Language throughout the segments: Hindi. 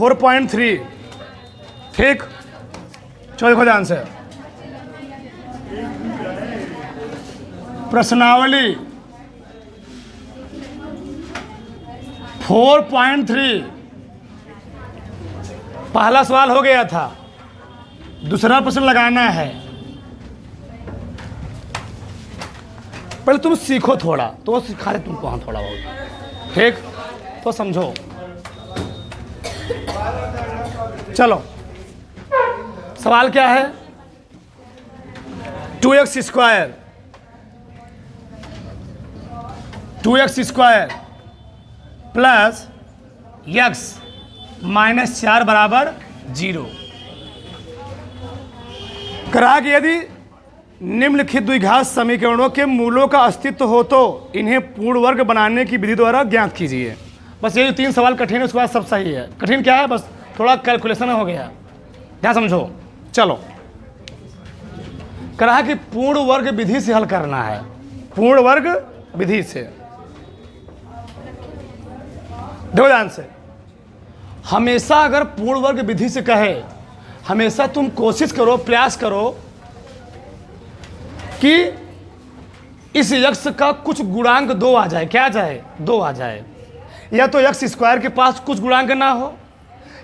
4.3, ठीक। चलो देखो ध्यान से, प्रश्नावली 4.3 पहला सवाल हो गया था, दूसरा प्रश्न लगाना है। पहले तुम सीखो थोड़ा, तो सिखा दे तुमको, हाँ थोड़ा बहुत, ठीक। तो समझो, चलो सवाल क्या है, 2x square 2x² plus x minus 4 बराबर 0। करा कि यदि निम्नलिखित द्विघात समीकरणों के मूलों का अस्तित्व हो तो इन्हें पूर्ण वर्ग बनाने की विधि द्वारा ज्ञात कीजिए। बस यही 3 सवाल कठिन है, उसके बाद सब सही है। कठिन क्या है, बस थोड़ा कैलकुलेशन हो गया, ध्यान समझो। चलो, कहा कि पूर्ण वर्ग विधि से हल करना है, पूर्ण वर्ग विधि से। देखो ध्यान से, हमेशा अगर पूर्ण वर्ग विधि से कहे, हमेशा तुम कोशिश करो, प्रयास करो कि इस यक्ष का कुछ गुणांक 2 आ जाए। क्या आ जाए? 2 आ जाए। या तो यक्ष स्क्वायर के पास कुछ गुणांक ना हो,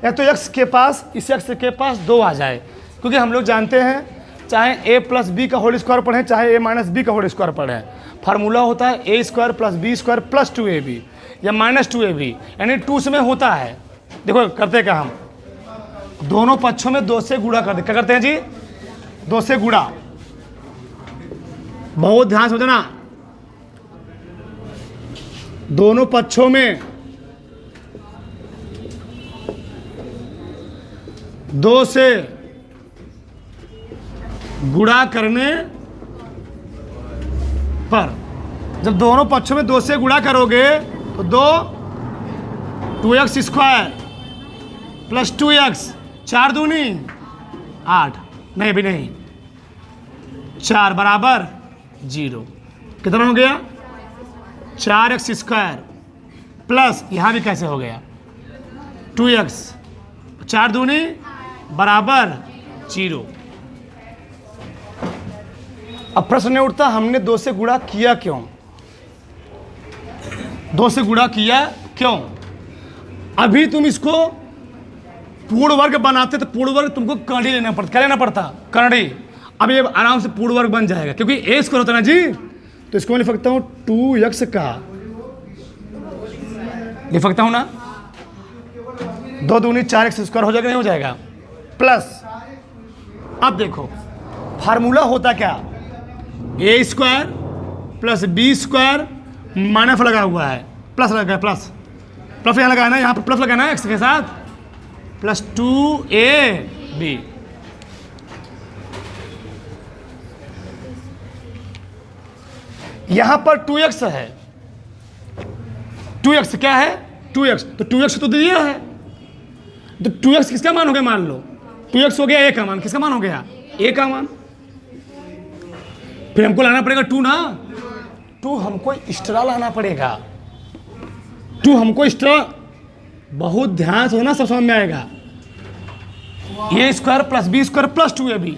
या तो यक्ष के पास, इस यक्ष के पास 2 आ जाए। क्योंकि हम लोग जानते हैं, चाहे a प्लस बी का होल स्क्वायर पढ़ें, चाहे a माइनस बी का होल स्क्वायर पढ़ें, फार्मूला होता है a square plus B square plus 2ab या माइनस 2ab, यानी 2 से में होता है। देखो करते क्या, हम दोनों पक्षों में 2 से गुणा कर दे। क्या करते हैं जी? 2 से गुणा। बहुत ध्यान से समझना, दोनों पक्षों में 2 से गुणा करने पर, जब दोनों पक्षों में 2 से गुणा करोगे तो 2x स्क्वायर प्लस 2x, 4 दूनी 8, नहीं भी नहीं, 4 बराबर 0। कितना हो गया? 4x स्क्वायर प्लस, यहाँ भी कैसे हो गया 2x, 4 दूनी बराबर 0। अब प्रश्न नहीं उठता हमने 2 से गुणा किया क्यों? 2 से गुणा किया क्यों? अभी तुम इसको पूर्ण वर्ग बनाते तो पूर्ण वर्ग तुमको करड़ी लेना पड़ता। क्या लेना पड़ता? करड़ी। अब ये आराम से पूर्ण वर्ग बन जाएगा, क्योंकि ए स्क्वायर होता है ना जी। तो इसको मैं लिख सकता हूँ 2x का, लिख सकता हूँ ना, 2 दूनी 4x स्क्वायर हो जाएगा, नहीं हो जाएगा? प्लस, अब देखो फार्मूला होता क्या, A square plus B square minus लगा हुआ है, प्लस लगा है, प्लस प्लस यहाँ लगाना है, यहाँ पर प्लस लगाना है एक्स के साथ, प्लस 2ab। यहाँ पर 2x है, 2x क्या है? 2x, तो 2x तो दिया है, तो 2x किसका मान हो गया? मान लो 2x हो गया a का मान। किसका मान हो गया? a का मान। फिर हमको लाना पड़ेगा 2 ना, 2 हमको एक्स्ट्रा लाना पड़ेगा, 2 हमको एक्स्ट्रा। बहुत ध्यान से होना, सब समझ में आएगा। a square plus B square plus 2ab,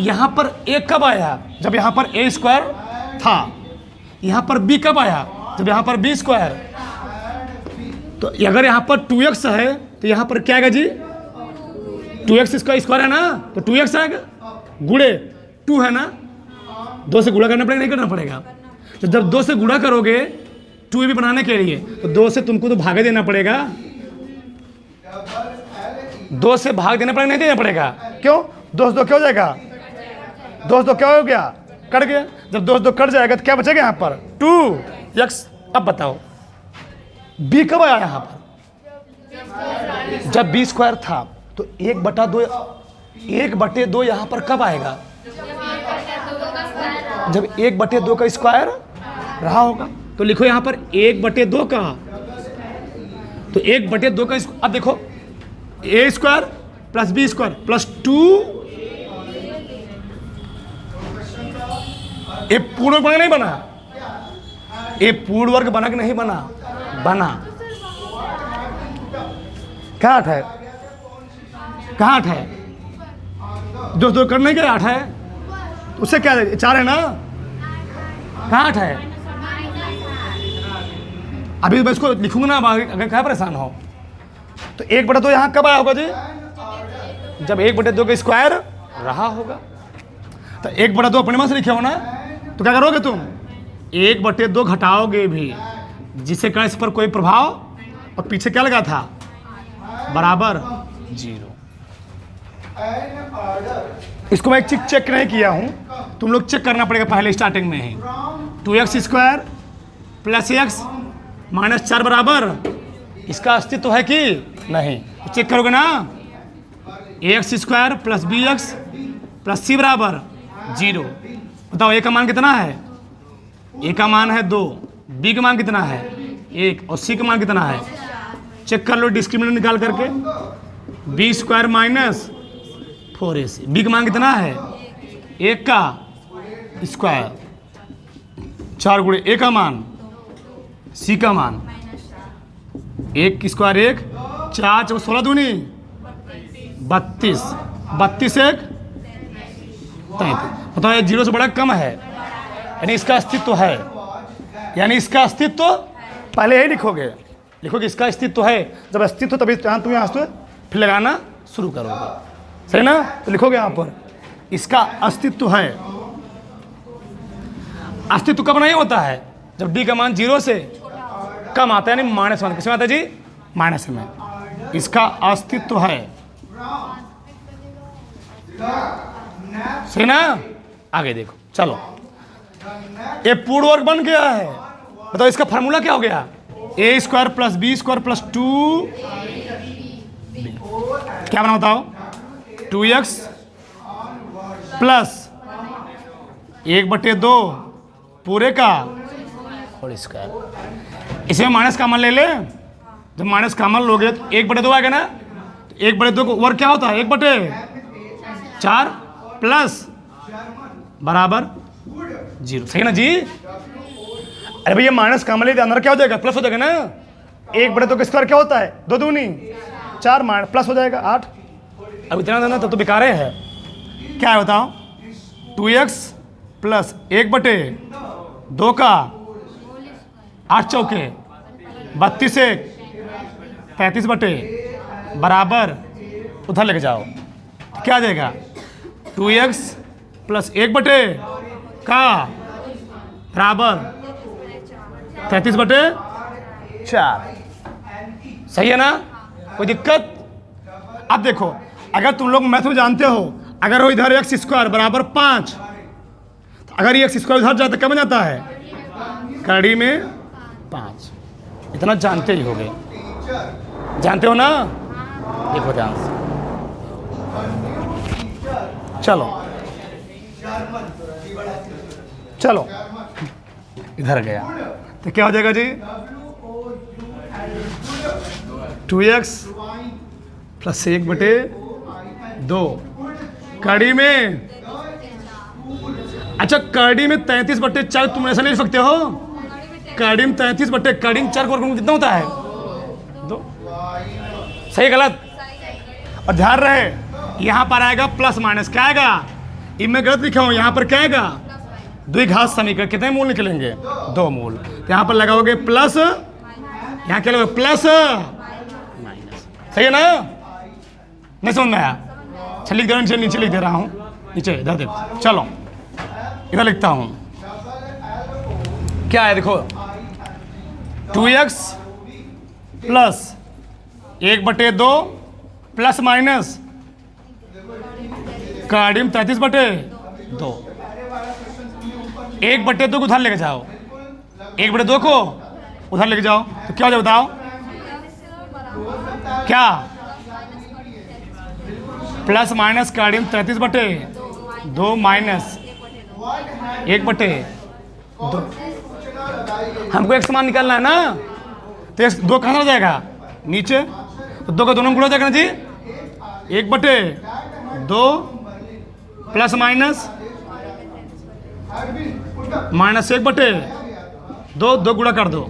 यहाँ पर a कब आया? जब यहाँ पर a स्क्वायर था। यहाँ पर b कब आया? जब यहाँ पर b स्क्वायर। तो अगर यहाँ पर 2x है तो यहाँ पर क्या आएगा जी? 2x इसका स्क्वायर है ना, तो 2x आएगा, गुणे 2 है ना, 2 से गुणा करना पड़ेगा, नहीं करना पड़ेगा? तो जब 2 से गुणा करोगे 2ab बनाने के लिए, तो 2 से तुमको तो भाग देना पड़ेगा, 2 से भाग देना पड़ेगा, नहीं देना पड़ेगा? क्यों? 2 से 2 क्या हो जाएगा? 2 से 2 क्या हो गया? कट गया। जब 2 से 2 कट जाएगा तो क्या बचेगा यहाँ पर? 2x। अब बताओ b कब आया यहाँ पर? जब b स्क्वायर था। तो 1/2 यहाँ पर कब आएगा? जब 1/2 का स्क्वायर रहा होगा। तो लिखो यहाँ पर 1/2 का, तो 1/2 का। अब देखो a square plus B square plus 2, ये पूर्ण वर्ग नहीं बना? ये पूर्ण वर्ग बना कि नहीं बना? बना। क्या अर्थ है? कहाँ 8 है? दो दो करने के 8 है, तो उससे क्या 4 है ना? कहाँ 8 है? अभी मैं इसको लिखूंगा ना, अगर क्या परेशान हो तो 1/2 यहाँ कब आया होगा जी? जब 1/2 का स्क्वायर रहा होगा। तो 1/2 अपने मन से लिखे हो ना, तो क्या करोगे तुम? 1/2 घटाओगे भी, जिससे कारण इस पर कोई प्रभाव, और पीछे क्या लगा था? बराबर 0। इसको मैं एक चीज चेक नहीं किया हूं, तुम लोग चेक करना पड़ेगा पहले स्टार्टिंग में ही। 2x² प्लस x माइनस 4 बराबर, इसका अस्तित्व है कि नहीं? तो चेक करोगे ना। ax² plus bx plus c बराबर 0। बताओ a का मान कितना है? a का मान है 2, b का मान कितना है? 1, और c का मान कितना है? चेक कर लो डिस्क्रिमिनेंट निकाल करके। b² माइनस 4ac, b का मान कितना है? 1 का स्क्वायर 4 गुणे a का मान, c का मान 1 की स्क्वायर 1, 4 4 16 दूनी 32, 32 1 33। बताओ ये 0 से बड़ा कम है, यानी इसका अस्तित्व है। यानी इसका अस्तित्व पहले ही लिखोगे, लिखोगे इसका अस्तित्व है। जब अस्तित्व तभी तुम यहाँ से फिर लगाना शुरू करोगे, सही ना? तो लिखोगे यहाँ पर इसका अस्तित्व है। अस्तित्व कब नहीं होता है? जब डी का मान 0 से कम आता है, यानी माइनस वन। किसमें आता है जी? माइनस में। इसका अस्तित्व है, सही ना? आगे देखो, चलो ये पूर्ण वर्ग बन गया है। बताओ इसका फार्मूला क्या हो गया? a² प्लस b² प्लस 2, क्या बना बताओ? 2x प्लस 1/2 पूरे का होल स्क्वायर। इसमें माइनस कॉमन ले ले। जब माइनस कॉमन लोगे तो 1/2 आएगा ना। तो 1/2 को वर्ग क्या होता है? 1/4 प्लस बराबर 0, सही ना जी? अरे भैया माइनस कॉमन ले, अंदर क्या हो जाएगा? प्लस हो जाएगा ना। 1/2 का स्क्वायर क्या होता है? 2 दूनी 4, माइनस प्लस हो जाएगा 8। अब इतना देना तब तो बेकार है। क्या है बताओ? 2x प्लस 1/2 का 8 चौके 32 1 35 बराबर, उधर लेके जाओ, क्या आ जाएगा? 2x प्लस 1/4 बराबर 33/4। सही है ना? कोई दिक्कत? अब देखो, अगर तुम लोग मैथ में जानते हो, अगर वो इधर x² बराबर 5, तो अगर ये x² उधर जाता क्या बन जाता है? कड़ी में 5। इतना जानते ही होगे, जानते हो ना? देखो ध्यान से, चलो चलो इधर गया तो क्या हो जाएगा जी? 2x प्लस 1/2 कड़ी में, अच्छा कड़ी में 33/4 तुम ऐसा नहीं लिख सकते हो? कड़ी में 33/4, कड़ी में 4 वर्ग कितना होता है? 2। सही गलत? और ध्यान रहे यहाँ पर आएगा प्लस माइनस, क्या आएगा? इनमें गलत लिखा हूँ, यहाँ पर क्या आएगा? द्विघात समीकरण। कितने मूल निकलेंगे? 2 मूल। तो यहाँ पर लगाओगे प्लस, यहाँ क्या लगाओगे? Plus minus. सही है ना? नहीं समझ में आया? अच्छा लिख दे रहा हूँ, नीचे लिख दे रहा हूँ, नीचे इधर देखो। चलो इधर लिखता हूँ, क्या है देखो? 2x प्लस 1/2 प्लस माइनस काड़ीम 33/2, 1/2 को उधर लेके जाओ, 1/2 को उधर लेके जाओ तो क्या हो जाए बताओ? क्या? प्लस माइनस काड़ीम 33/2 माइनस 1/2। हमको एक समान निकालना है ना, तो 2 कहाँ हो जाएगा? नीचे। तो 2 का दोनों में गुणा हो जाएगा ना जी? 1/2 प्लस माइनस माइनस 1/2, 2 गुणा कर दो।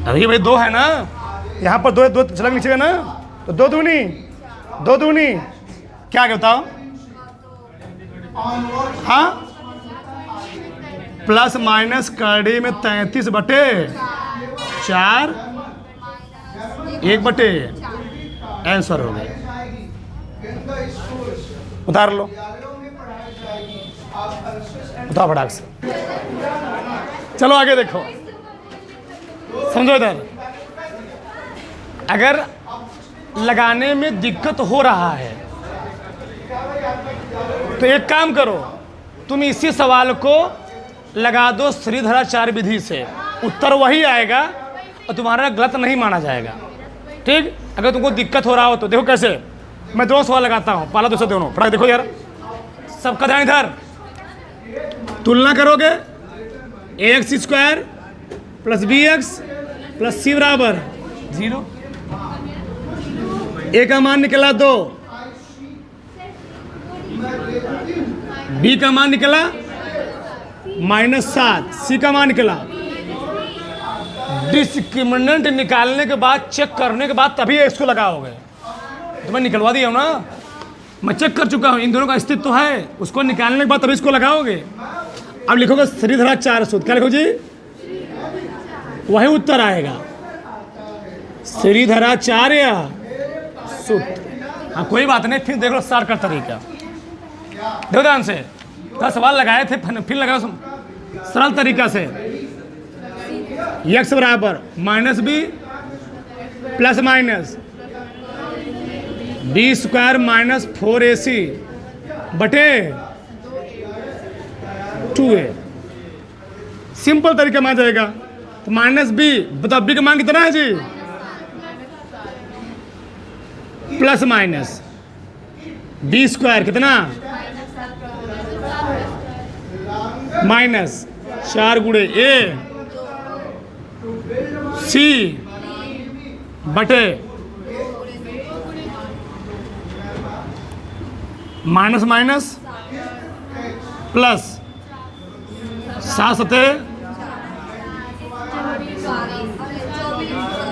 अभी भाई 2 है ना, यहाँ पर 2 2 चला नीचे का ना, तो दो दूनी क्या बताओ? हाँ, प्लस माइनस कड़ी में 33/4 1/, आंसर हो गया। उतार लो, उतार फटाक से। चलो आगे देखो, समझो इधर। अगर लगाने में दिक्कत हो रहा है तो एक काम करो, तुम इसी सवाल को लगा दो श्रीधराचार्य विधि से, उत्तर वही आएगा और तुम्हारा गलत नहीं माना जाएगा। ठीक, अगर तुमको दिक्कत हो रहा हो तो देखो कैसे। मैं 2 सवाल लगाता हूँ, पहला दूसरा दोनों। फटाक देखो यार, सबका ध्यान इधर। तुलना करोगे ax² + bx + c = 0। a का मान निकला 2, b का मान निकला -7, c का मान निकला। डिस्क्रिमिनेंट निकालने के बाद, चेक करने के बाद तभी इसको लगाओगे। तो मैं निकलवा दिया हूँ ना, मैं चेक कर चुका हूँ, इन दोनों का अस्तित्व तो है। उसको निकालने के बाद तभी इसको लगाओगे। अब लिखोगे श्रीधराचार्य सूत्र, क्या लिखो जी? वही उत्तर आएगा, श्रीधराचार्य सूत्र। हाँ कोई बात नहीं, फिर देख लो सार का तरीका। देखो ध्यान से, 10 सवाल लगाए थे, फिर लगाओ सरल तरीका से। x = -b + b² - 4ac बटे 2a। सिंपल तरीका में आ जाएगा। तो -b, बताओ b का मान कितना है जी? +- b² कितना? -4 × a c बटे माइनस प्लस 7 ×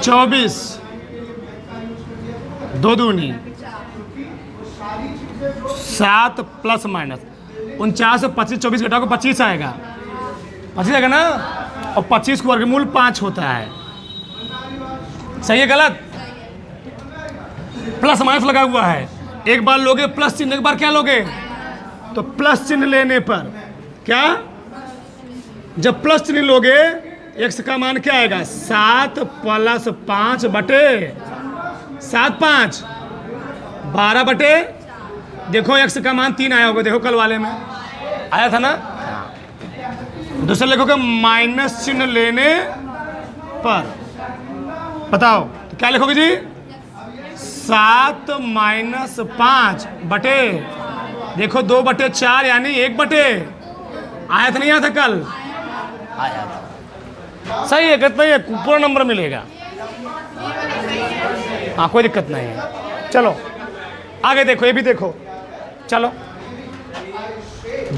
24, 2 दूनी 7 + -49, 25 24 घटाओ 25 आएगा। 25 आएगा ना, और 25 को वर्गमूल 5 होता है। सही है गलत? प्लस माइनस लगा हुआ है, एक बार लोगे प्लस चिन्ह, एक बार क्या लोगे? तो प्लस चिन्ह लेने पर क्या, जब प्लस चिन्ह लोगे x का मान क्या आएगा? 7 + 5 बटे 7 5 12 बटे, देखो x का मान 3 आया होगा, देखो कल वाले में आया था ना। दूसरा लिखोगे माइनस चिन्ह लेने पर, बताओ तो क्या लिखोगे जी? 7 - 5 बटे, देखो 2/4 यानी 1/, आया था नहीं आया था कल? आया था। सही है, कितना ही पूरा नंबर मिलेगा। हाँ कोई दिक्कत नहीं है। चलो आगे देखो, ये भी देखो। चलो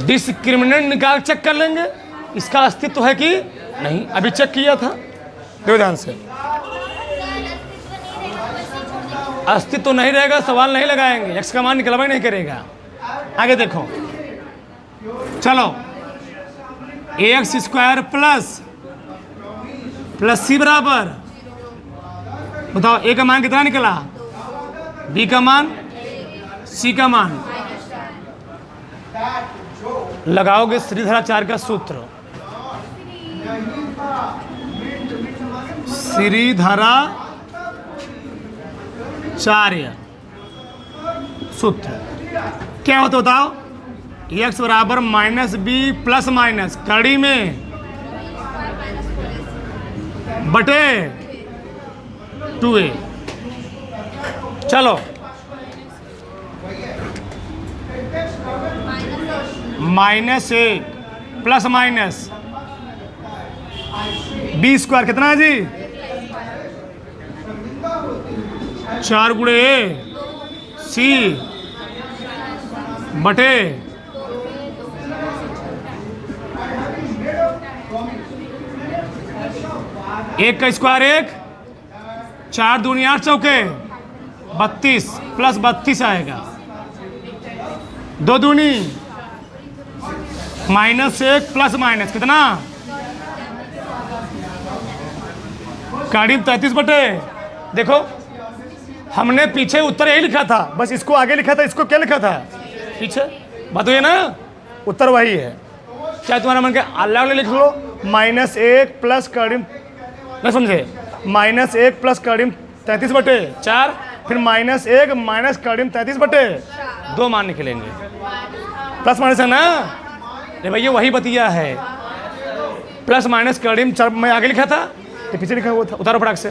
डिस्क्रिमिनेंट निकाल चेक कर लेंगे, इसका अस्तित्व है कि नहीं। अभी चेक किया था, देखो ध्यान से। अस्तित्व नहीं रहेगा, सवाल नहीं लगाएंगे, x का मान निकलवा ही नहीं करेगा। आगे देखो, चलो ax² + c = बताओ a का मान कितना निकला, b का मान, c का मान। लगाओगे श्रीधराचार्य का सूत्र, श्रीधराचार्य सूत्र क्या होता बताओ? x = -b + कड़ी में बटे 2a। चलो -1 + b² कितना है जी? 4 × a c बटे एक का स्क्वायर 1, 4 दूनी 8 चौके 32 प्लस 32 आएगा, 2 दूनी -1 प्लस माइनस कितना, करीब 33 बटे। देखो हमने पीछे उत्तर यही लिखा था, बस इसको आगे लिखा था, इसको क्या लिखा था पीछे, बात हुई ना, उत्तर वही है। चाहे तुम्हारा मन के अलग लिख लो, -1 प्लस करीब, न समझे, -1 प्लस करीब 33 बटे 4, फिर -1 माइनस करीब 33 बटे 2 मान निकलेंगे, प्लस माइनस है ना। अरे भैया वही बतिया है, प्लस माइनस करीब 4 मैं आगे लिखा था, ये पीछे लिखा हुआ था, उतारो फटाक से,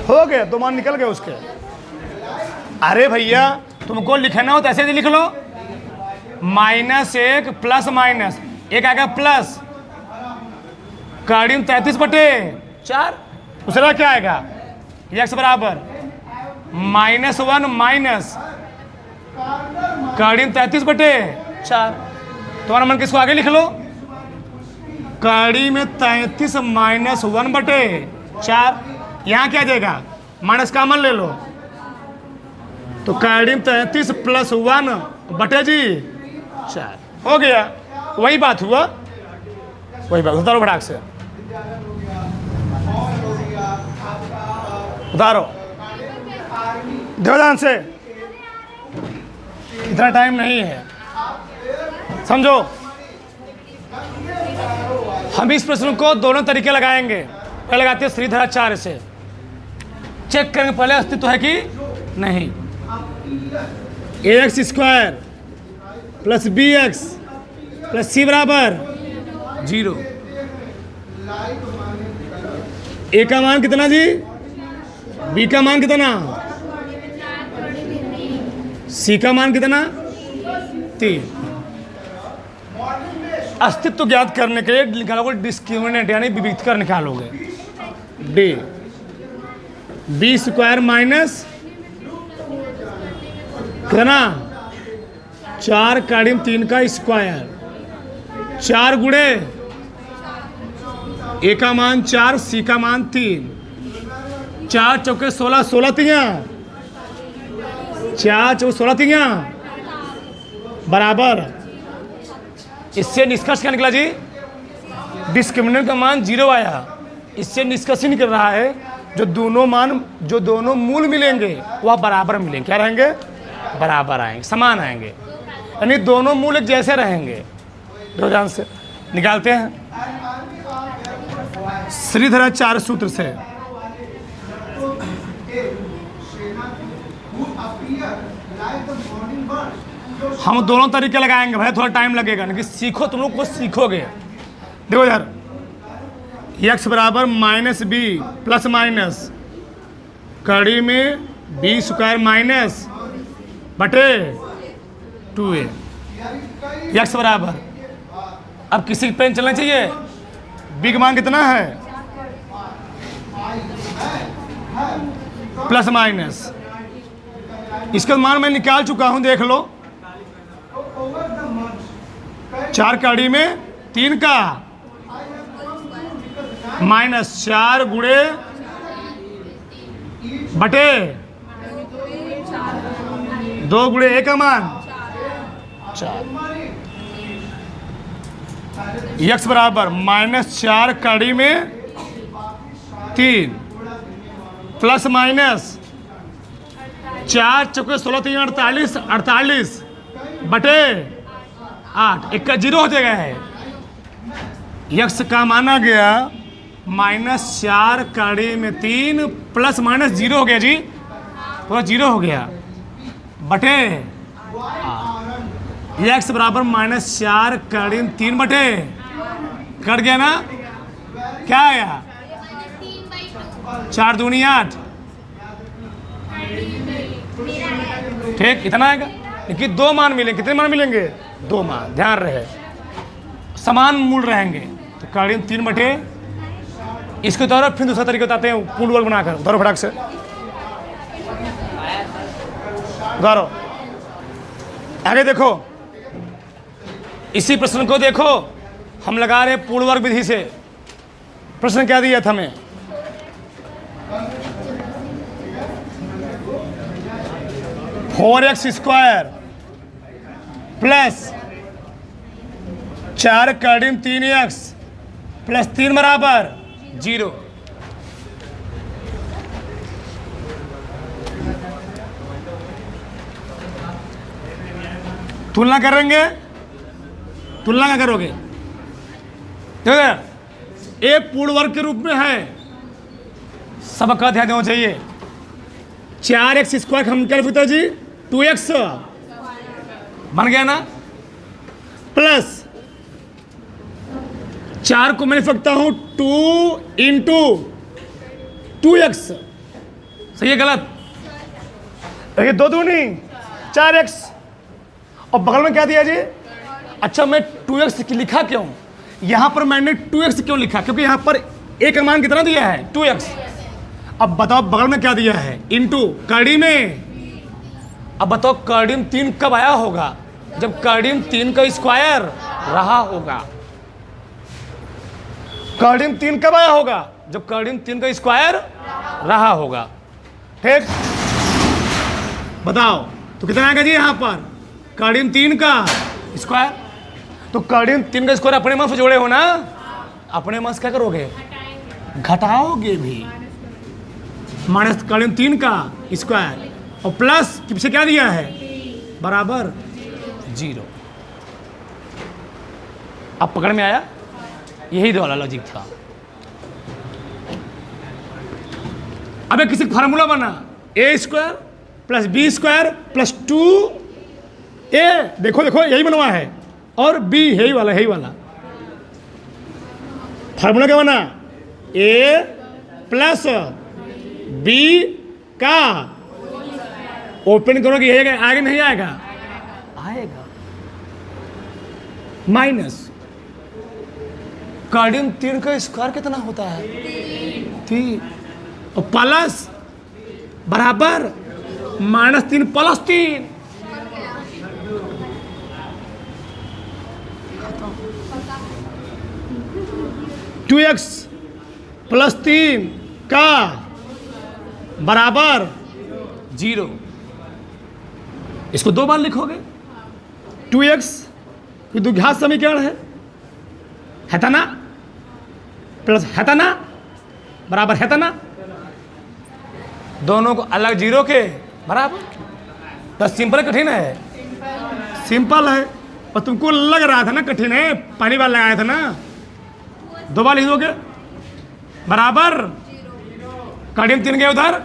हो गया 2 मान निकल गए उसके। अरे भैया तुमको लिखना हो तो ऐसे ही लिख लो, -1 प्लस माइनस 1 आएगा प्लस करीब 33 बटे 4, दूसरा क्या आएगा, x बराबर -1 माइनस करीब 33 बटे 4। तुम्हारा मन किसको आगे लिख लो, कड़ी में 33 माइनस 1 बटे 4, यहाँ क्या आ जाएगा, माइनस कॉमन ले लो, तो करीब 33 प्लस 1 बटे जी 4 हो गया। वही बात हुआ, वही बात, उतारो फटाक से, उतारो, ध्यान से, इतना टाइम नहीं है, समझो। हम इस प्रश्न को दोनों तरीके लगाएंगे, पहले लगाते हैं श्रीधराचार्य से, चेक करेंगे पहले अस्तित्व है कि नहीं। ax square plus bx plus c बराबर 0, a का मान कितना जी, b का मान कितना, c का मान कितना 3। अस्तित्व ज्ञात करने के लिए निकालोगे डिस्क्रिमिनेंट यानी विविधकर निकालोगे, d b स्क्वायर माइनस कितना 4 करीब 3 का स्क्वायर, 4 गुणे a का मान 4, c का मान 3, 4 चौके 16, 16 तिया 4 चौके 16 तिया बराबर। इससे निष्कर्ष क्या निकला जी, डिस्क्रिमिनेंट का मान 0 आया। इससे निष्कर्ष ही निकल रहा है जो दोनों मूल मिलेंगे वह बराबर मिलेंगे, क्या रहेंगे, बराबर आएंगे, समान आएंगे, यानी दोनों मूल एक जैसे रहेंगे। दो ध्यान से निकालते हैं श्रीधराचार्य सूत्र से। हम दोनों तरीके लगाएंगे भाई, थोड़ा टाइम लगेगा, लेकिन सीखो, तुम लोग कुछ सीखोगे। देखो यार, x बराबर -b प्लस माइनस कड़ी में b स्क्वायर माइनस बटे 2a, x बराबर, अब किसी पेन चलना चाहिए, b का मान कितना है प्लस माइनस, इसका मान मैं निकाल चुका हूं, देख लो, 4 कड़ी में 3 का -4 गुणे बटे 2 गुणे a का मान 4, x बराबर -4 कड़ी में 3 प्लस माइनस 4 चौके 16 3 48, 48 बटे 8, एक का 0 हो जाएगा है। x का माना गया -4 कड़ी में 3 प्लस माइनस 0 हो गया जी, पूरा 0 हो गया बटे 8, x बराबर -4 कड़ी में 3 बटे, कट गया ना, क्या आया 4 दूनी 8, ठीक, इतना आएगा। लेकिन 2 मान मिलेंगे, कितने मान मिलेंगे, 2 मान, ध्यान रहे, समान मूल रहेंगे, तो कड़ी में 3 बटे, इसके द्वारा फिर दूसरा तरीका बताते हैं, पूर्ण वर्ग बनाकर, उतारो फटाक से, उतारो, आगे देखो, इसी प्रश्न को देखो, हम लगा रहे पूर्ण वर्ग विधि से। प्रश्न क्या दिया था हमें, 4x square plus 4 कड़िम 3x plus 3 बराबर 0। तुलना करेंगे, तुलना क्या करोगे? देखो एक पूर्ण वर्ग के रूप में है, सबका ध्यान देना चाहिए। 4x स्क्वायर हम क्या लिखते हैं जी? 2x बन गया ना, प्लस 4 को मैं लिख सकता हूं 2 इंटू 2x। सही है गलत? ये 2 दूनी 4x और बगल में क्या दिया जी? अच्छा मैं 2x लिखा क्यों? यहां पर मैंने 2x क्यों लिखा? क्योंकि यहां पर a का मान कितना दिया है? 2x। अब बताओ बगल में क्या दिया है? इंटू कड़ी में। अब बताओ कड़ीम 3 कब आया होगा? जब कड़ीम 3 का स्क्वायर रहा होगा। कड़ीम 3 कब आया होगा? जब कड़ीम 3 का स्क्वायर रहा होगा। ठीक, बताओ तो कितना आएगा जी यहाँ पर? कड़ीम 3 का स्क्वायर। तो कड़ीम 3 का स्क्वायर अपने मास से जोड़े हो ना, अपने मास क्या करोगे? घटाओगे भी, माइनस कड़ीम 3 का स्क्वायर और प्लस पीछे क्या दिया है? बराबर 0। अब पकड़ में आया? यही दो वाला लॉजिक था। अब एक किसी फार्मूला बना, a square plus B square plus 2a, देखो देखो यही बनवा है, और b यही वाला फार्मूला क्या बना? a प्लस b का ओपन करोगे यही आएगा नहीं आएगा? आएगा। माइनस कड़ीम 3 का स्क्वायर कितना होता है? 3 और प्लस बराबर -3 प्लस 3। टू एक्स प्लस 3 का बराबर 0। इसको 2 बार लिखोगे। 2x ये द्विघात समीकरण है था ना, प्लस है था ना, बराबर है था ना, दोनों को अलग 0 के बराबर। तो सिंपल कठिन है? सिंपल है। और तुमको लग रहा था ना कठिन है, पहली बार लगाया था ना, 2 बार लिख दोगे बराबर कड़ीम 3 गए उधर,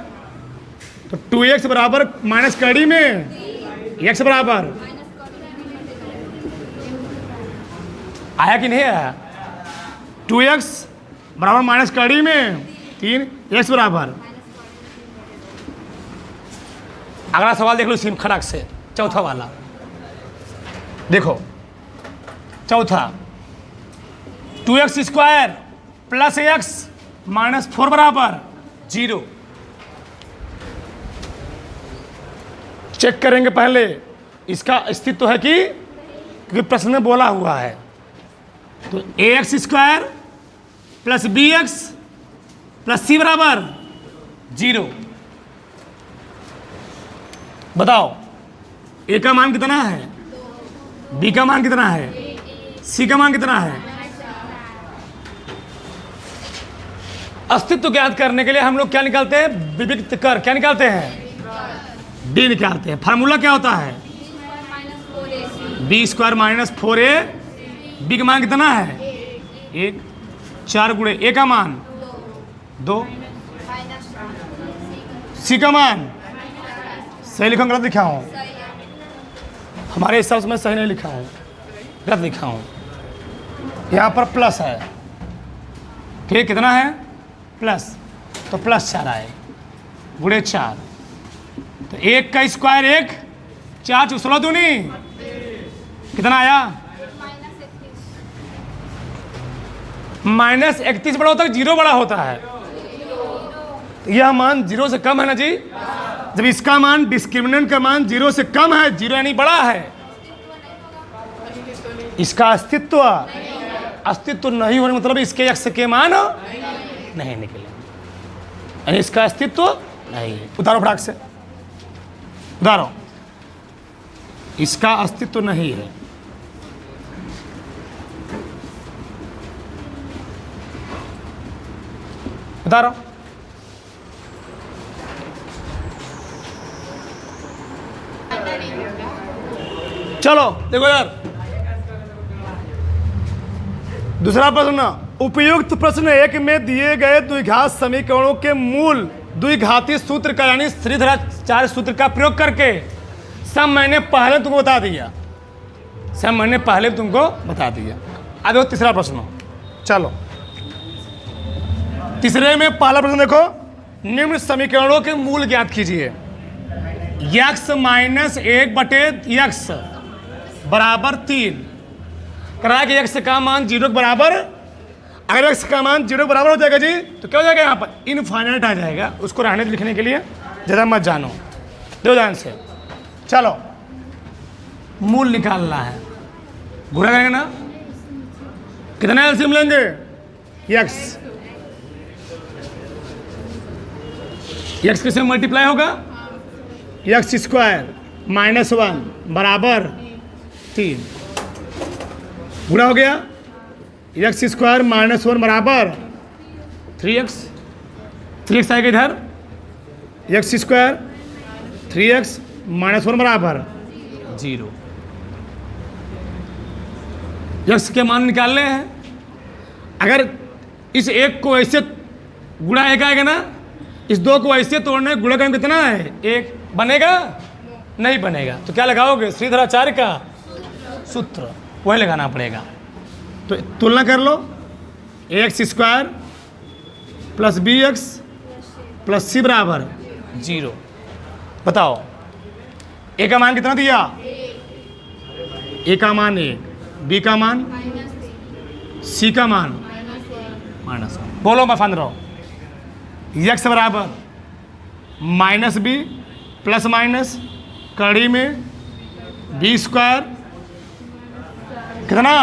तो 2x बराबर माइनस कड़ी में x बराबर आया कि नहीं आया? 2x बराबर माइनस कड़ी में 3 x बराबर। अगला सवाल देख लो सिम खड़क से, चौथा वाला देखो। चौथा 2x square plus x minus 4 बराबर 0। चेक करेंगे पहले इसका अस्तित्व है कि, क्योंकि प्रश्न में बोला हुआ है। तो ax square plus bx plus c बराबर 0। बताओ a का मान कितना है, b का मान कितना है, c का मान कितना है? अस्तित्व ज्ञात करने के लिए हम लोग क्या निकालते हैं? विविक्त कर क्या निकालते हैं? d निकालते हैं। फार्मूला क्या होता है? b square minus 4a। b का मान कितना है? 1। 4 गुणे a का मान 2, c का मान सही लिखा हूँ गलत लिखा हूँ? हमारे हिसाब से मैं सही नहीं लिखा हूँ, गलत लिखा हूँ। यहाँ पर प्लस है, ठीक, कितना है? प्लस, तो प्लस 4 आए गुणे 4, तो 1 का स्क्वायर 1, 4 16 दूनी कितना आया? -31 बड़ा होता है, 0 बड़ा होता है। तो यह मान 0 से कम है ना जी। जब इसका मान डिस्क्रिमिनेंट का मान 0 से कम है, 0 यानी बड़ा है, इसका अस्तित्व नहीं होने मतलब इसके x के मान नहीं निकले, यानी इसका अस्तित्व नहीं है। उतारो फटाक से, उतारो। इसका अस्तित्व नहीं है। बता रहा हूं, चलो देखो यार, दूसरा प्रश्न, उपयुक्त प्रश्न एक में दिए गए द्विघात समीकरणों के मूल द्विघाती सूत्र का यानी श्रीधराचार्य सूत्र का प्रयोग करके सब मैंने पहले तुमको बता दिया, अब देखो तीसरा प्रश्न। चलो तीसरे में पहला प्रश्न देखो, निम्न समीकरणों के मूल ज्ञात कीजिए। x माइनस 1/x बराबर 3 करा कि x का मान 0 के बराबर, अगर x का मान 0 के बराबर हो जाएगा जी तो क्या हो जाएगा, यहाँ पर इनफाइनाइट आ जाएगा। उसको रहने लिखने के लिए ज़्यादा मत जानो, दो ध्यान से। चलो मूल निकालना है, गुणा करेंगे ना, कितना एलसीएम लेंगे, x किससे मल्टीप्लाई होगा, x² -1 बराबर 3 गुणा हो गया, x² -1 बराबर 3x आएगा इधर, x² 3x -1 बराबर 0। x के मान निकालने हैं। अगर इस एक को ऐसे गुणा एक आएगा ना, इस दो को ऐसे तोड़ने गुणा का कितना है, एक बनेगा, नहीं बनेगा। तो क्या लगाओगे, श्रीधराचार्य का सूत्र, वही लगाना पड़ेगा। तो तुलना कर लो, ax² + bx + c बराबर 0। बताओ a का मान कितना दिया, a का मान 1, b का मान, c का मान -1। बोलो मैं फान रहा हूँ, x बराबर -b ± कड़ी में b² कितना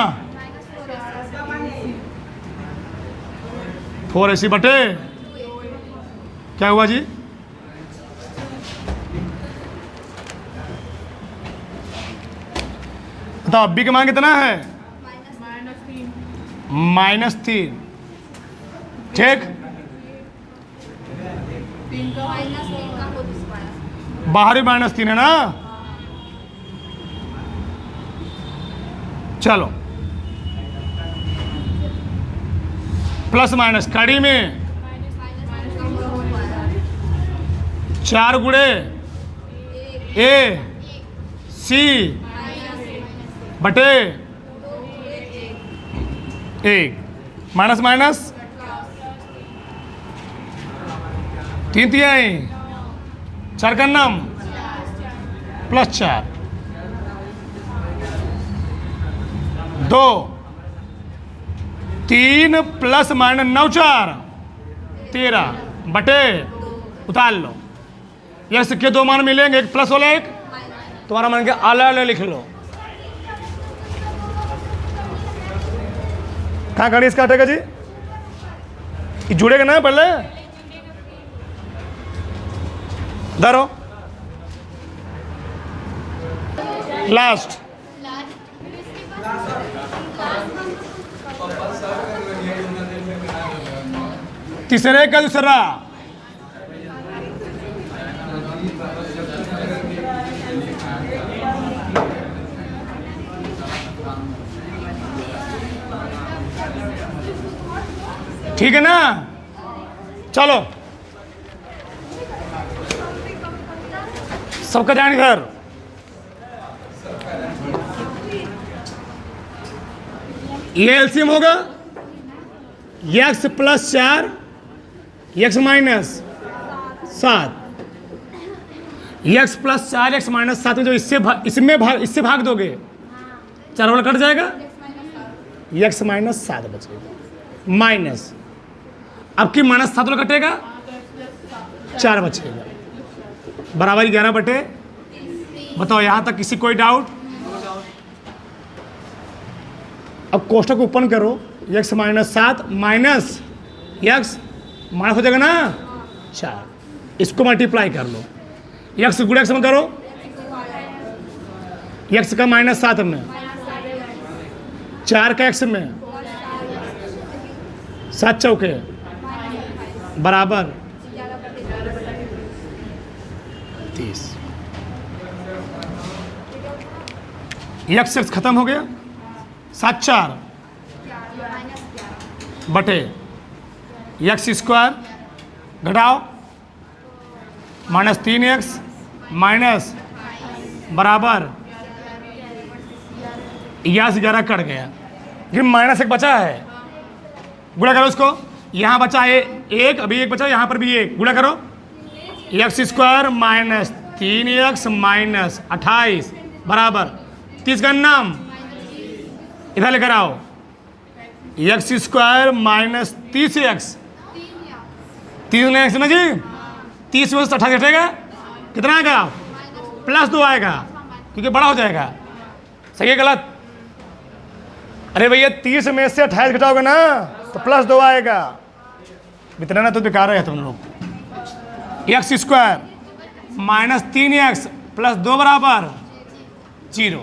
4ac बटे, क्या हुआ जी, बताओ b का मान कितना है, -3, ठीक, बाहरी -3 है ना। चलो प्लस माइनस कड़ी में 4 गुणे a c बटे 1 माइनस माइनस 3 तिहाई 4 का नाम +4 2 3 प्लस माइनस 9 4 13 बटे उतार लो। यह सिक्के दो मान मिलेंगे, एक प्लस वाला एक, तुम्हारा मान के अलग अलग लिख लो। कहाँ गाड़ी इसका हटेगा जी, ये जुड़ेगा ना पहले धरो लास्ट तीसरे का दूसरा ठीक है ना। चलो सबका ध्यान इधर, ये एलसीएम होगा x + 4 x - 7 x + 4 x - 7 जो इससे भाग दोगे 4 वाला कट जाएगा, x - 7 बचेगा माइनस, अब की -7 वाला कटेगा 4 बचेगा बराबर 11 बटे। बताओ यहां तक किसी कोई डाउट। अब कोष्टक ओपन करो, x - 7 माइनस x माइनस हो जाएगा ना 4, इसको मल्टीप्लाई कर लो, x गुणा x में करो एक्स का -7 में, 4 का एक्स में, 7 चौके बराबर 30। एक्स खत्म हो गया, 7 4 बटे एक्स स्क्वायर घटाओ -3x माइनस बराबर 11 कट गया, लेकिन -1 बचा है, गुणा करो उसको, यहाँ बचा है 1, अभी 1 बचा, यहाँ पर भी 1, गुणा करो, एक्स स्क्वायर -3x माइनस 28 बराबर 30 का नाम इधर लेकर आओ, एक्स स्क्वायर -30x, 30 ना जी, 30 में से 28 घटेगा, कितना आएगा? +2 आएगा, क्योंकि बड़ा हो जाएगा। सही है गलत? अरे भैया 30 में से 28 घटाओगे ना तो +2 आएगा, इतना ना तो बेकार है तुम लोग। एक्स स्क्वायर -3x +2 बराबर 0,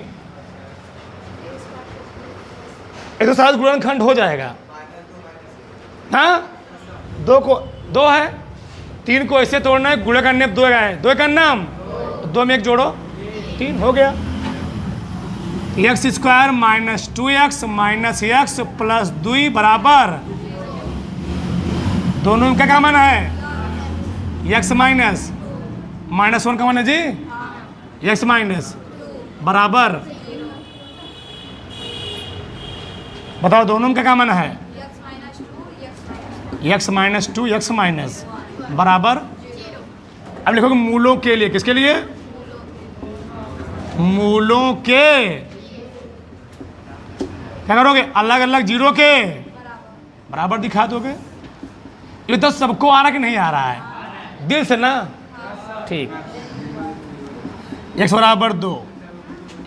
तो साथ गुणनखंड हो जाएगा। हाँ, 2 है, 3 को ऐसे तोड़ना है, गुणा करने 2 है, 2 का नाम 2 में 1 जोड़ो, 3 हो गया। X square -2x minus x +2 बराबर, दोनों का मान है x माइनस -1 का मान है जी, x माइनस बराबर, बताओ दोनों का मान है x -2 x माइनस बराबर, अब लिखोगे मूलों के लिए, किसके लिए? मूलों के, क्या करोगे? अलग अलग जीरो के बराबर दिखा दोगे। ये तो सबको आ रहा कि नहीं आ रहा है? दिल से ना, ठीक। x बराबर 2,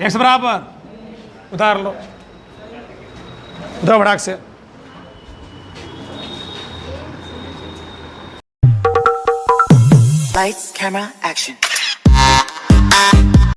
x बराबर उतार लो, उधर भड़ाक से। Lights, camera, action.